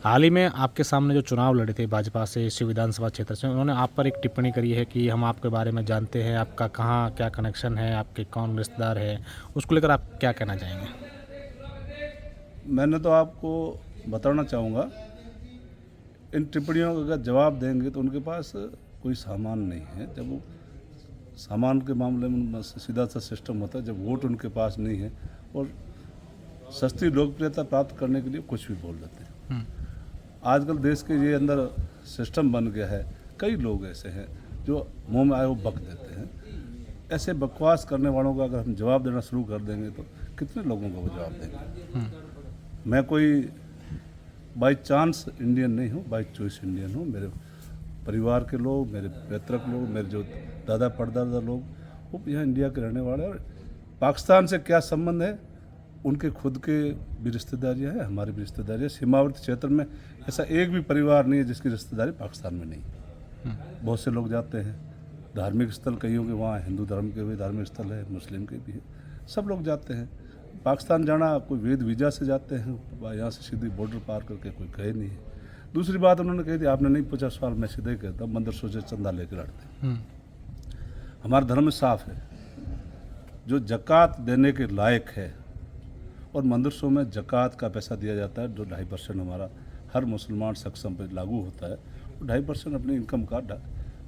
हाल ही में आपके सामने जो चुनाव लड़े थे भाजपा से इस विधानसभा क्षेत्र से, उन्होंने आप पर एक टिप्पणी करी है कि हम आपके बारे में जानते हैं, आपका कहाँ क्या कनेक्शन है, आपके कौन रिश्तेदार है, उसको लेकर आप क्या कहना चाहेंगे? मैंने तो आपको बताना चाहूँगा, इन टिप्पणियों का अगर जवाब देंगे तो उनके पास कोई सामान नहीं है। जब वो सामान के मामले में सीधा सा सिस्टम होता है, जब वोट उनके पास नहीं है और सस्ती लोकप्रियता प्राप्त करने के लिए कुछ भी बोल देते हैं। आजकल देश के ये अंदर सिस्टम बन गया है, कई लोग ऐसे हैं जो मुंह में आए वो बक देते हैं। ऐसे बकवास करने वालों का अगर हम जवाब देना शुरू कर देंगे तो कितने लोगों को वो जवाब देंगे। मैं कोई बाई चांस इंडियन नहीं हूँ, बाई चॉइस इंडियन हूँ। मेरे परिवार के लोग, मेरे पैतृक लोग, मेरे जो दादा परदादा लोग वो यहाँ इंडिया के रहने वाले हैं। और पाकिस्तान से क्या संबंध है, उनके खुद के भी रिश्तेदारियाँ हैं, हमारी भी रिश्तेदारी है। सीमावर्ती क्षेत्र में ऐसा एक भी परिवार नहीं है जिसकी रिश्तेदारी पाकिस्तान में नहीं। बहुत से लोग जाते हैं, धार्मिक स्थल कईयों के वहाँ हिंदू धर्म के भी धार्मिक स्थल है, मुस्लिम के भी है, सब लोग जाते हैं। पाकिस्तान जाना कोई वैध वीज़ा से जाते हैं, यहाँ से सीधी बॉर्डर पार करके कोई गए नहीं है। दूसरी बात उन्होंने कही थी, आपने नहीं पूछा सवाल, मैं सीधे कहता हूँ, मंदिर सोचे चंदा लेकर लड़ते। हमारा धर्म में साफ है, जो जक़ात देने के लायक है और मदरसों में जक़ात का पैसा दिया जाता है जो 2.5% हमारा हर मुसलमान सक्षम पर लागू होता है। 2.5% अपनी इनकम का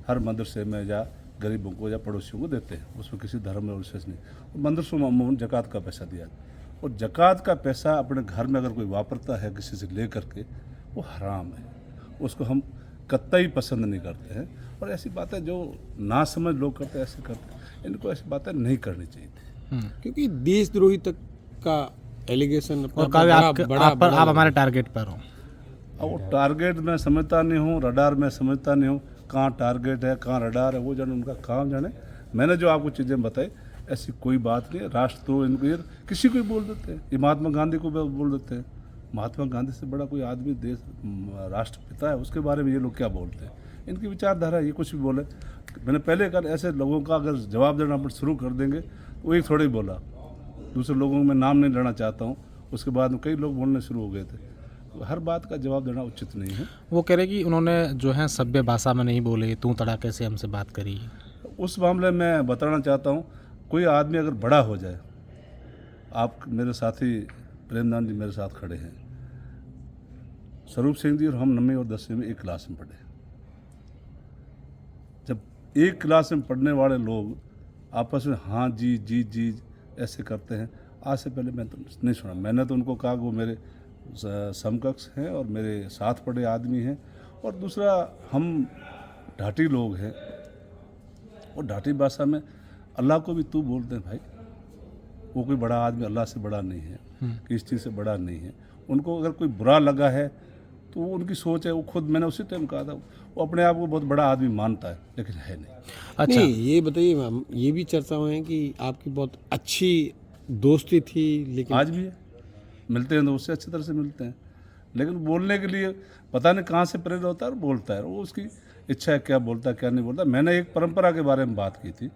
हर मदरसे में या गरीबों को या पड़ोसियों को देते हैं, उसमें किसी धर्म में विशेष नहीं। और मदरसों में अमूमन जक़ात का पैसा दिया जाता है, और जक़ात का पैसा अपने घर में अगर कोई वापरता है किसी से ले करके, वो हराम है, उसको हम कतई पसंद नहीं करते हैं। और ऐसी बातें जो ना समझ लोग करते हैं, ऐसे करते हैं, इनको ऐसी बातें नहीं करनी चाहिए थी। क्योंकि देशद्रोही तक का एलिगेशन और आप हमारे टारगेट पर हो। अब वो टारगेट मैं समझता नहीं हूँ, रडार मैं समझता नहीं हूँ, कहाँ टारगेट है कहाँ रडार है वो जाने, उनका काम जाने। मैंने जो आपको चीज़ें बताई ऐसी कोई बात नहीं है। राष्ट्र तो इनको ये किसी को ही बोल देते हैं, ये महात्मा गांधी को बोल देते हैं। महात्मा गांधी से बड़ा कोई आदमी देश राष्ट्रपिता है, उसके बारे में ये लोग क्या बोलते हैं? इनकी विचारधारा ये कुछ भी बोले। मैंने पहले कहा, ऐसे लोगों का अगर जवाब देना आप शुरू कर देंगे, वो एक थोड़ा ही बोला, दूसरे लोगों में नाम नहीं लेना चाहता हूँ, उसके बाद में कई लोग बोलने शुरू हो गए थे। हर बात का जवाब देना उचित नहीं है। वो कह रहे कि उन्होंने जो है सभ्य भाषा में नहीं बोले, तू तड़ाके से हमसे बात करी। उस मामले में बताना चाहता हूँ, कोई आदमी अगर बड़ा हो जाए, आप मेरे साथी प्रेमदान जी मेरे साथ खड़े हैं, स्वरूप सिंह जी और हम 9वीं और 10वीं में एक क्लास में पढ़े। जब एक क्लास में पढ़ने वाले लोग आपस में हाँ जी जी जी ऐसे करते हैं, आज से पहले मैं तो नहीं सुना। मैंने तो उनको कहा कि वो मेरे समकक्ष हैं और मेरे साथ पढ़े आदमी हैं। और दूसरा, हम ढाटी लोग हैं और ढाटी भाषा में अल्लाह को भी तू बोलते हैं भाई। वो कोई बड़ा आदमी अल्लाह से बड़ा नहीं है, किसी चीज़ से बड़ा नहीं है। उनको अगर कोई बुरा लगा है तो वो उनकी सोच है। वो खुद, मैंने उसी टाइम कहा था, वो अपने आप को बहुत बड़ा आदमी मानता है लेकिन है नहीं। अच्छा, नहीं, ये बताइए मैम, ये भी चर्चा हुई है कि आपकी बहुत अच्छी दोस्ती थी, लेकिन आज भी है, मिलते हैं तो उससे अच्छी तरह से मिलते हैं, लेकिन बोलने के लिए पता नहीं कहाँ से प्रेरित होता है और बोलता है। वो उसकी इच्छा है, क्या बोलता है क्या नहीं बोलता। मैंने एक परंपरा के बारे में बात की थी।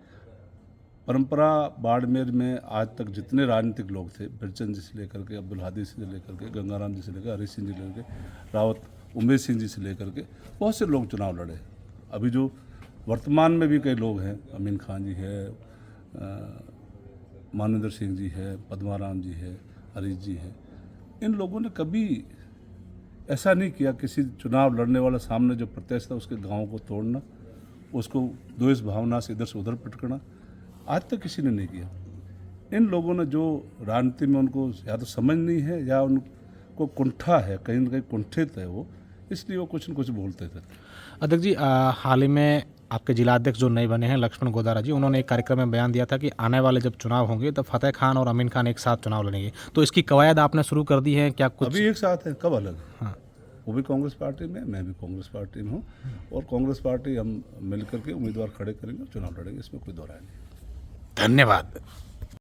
परंपरा बाड़मेर में आज तक जितने राजनीतिक लोग थे, बिरचंद जी से लेकर के, अब्दुल हादी से लेकर के, गंगाराम जी से लेकर, हरी सिंह जी से लेकर, रावत उमेश सिंह जी से लेकर के, बहुत से लोग चुनाव लड़े। अभी जो वर्तमान में भी कई लोग हैं, अमीन खान जी है, मानवेंद्र सिंह जी है, पद्माराम जी है, हरीश जी है। इन लोगों ने कभी ऐसा नहीं किया, किसी चुनाव लड़ने वाला सामने जो प्रत्याशी था उसके गाँव को तोड़ना, उसको द्वेष भावना से इधर से उधर पटकना, आज तक किसी ने नहीं किया। इन लोगों ने जो राजनीति में उनको या तो समझ नहीं है या उनको कुंठा है, कहीं ना कहीं कुंठित है वो, इसलिए वो कुछ न कुछ बोलते थे। अध्यक्ष जी, हाल ही में आपके जिलाध्यक्ष जो नए बने हैं लक्ष्मण गोदारा जी, उन्होंने एक कार्यक्रम में बयान दिया था कि आने वाले जब चुनाव होंगे तो फतेह खान और अमीन खान एक साथ चुनाव लड़ेंगे। तो इसकी कवायद आपने शुरू कर दी है क्या? कुछ अभी एक साथ है, कब अलग? हाँ, वो भी कांग्रेस पार्टी में, मैं भी कांग्रेस पार्टी में हूँ, और कांग्रेस पार्टी हम मिल करके उम्मीदवार खड़े करेंगे, चुनाव लड़ेंगे, इसमें कोई दो राय नहीं। धन्यवाद।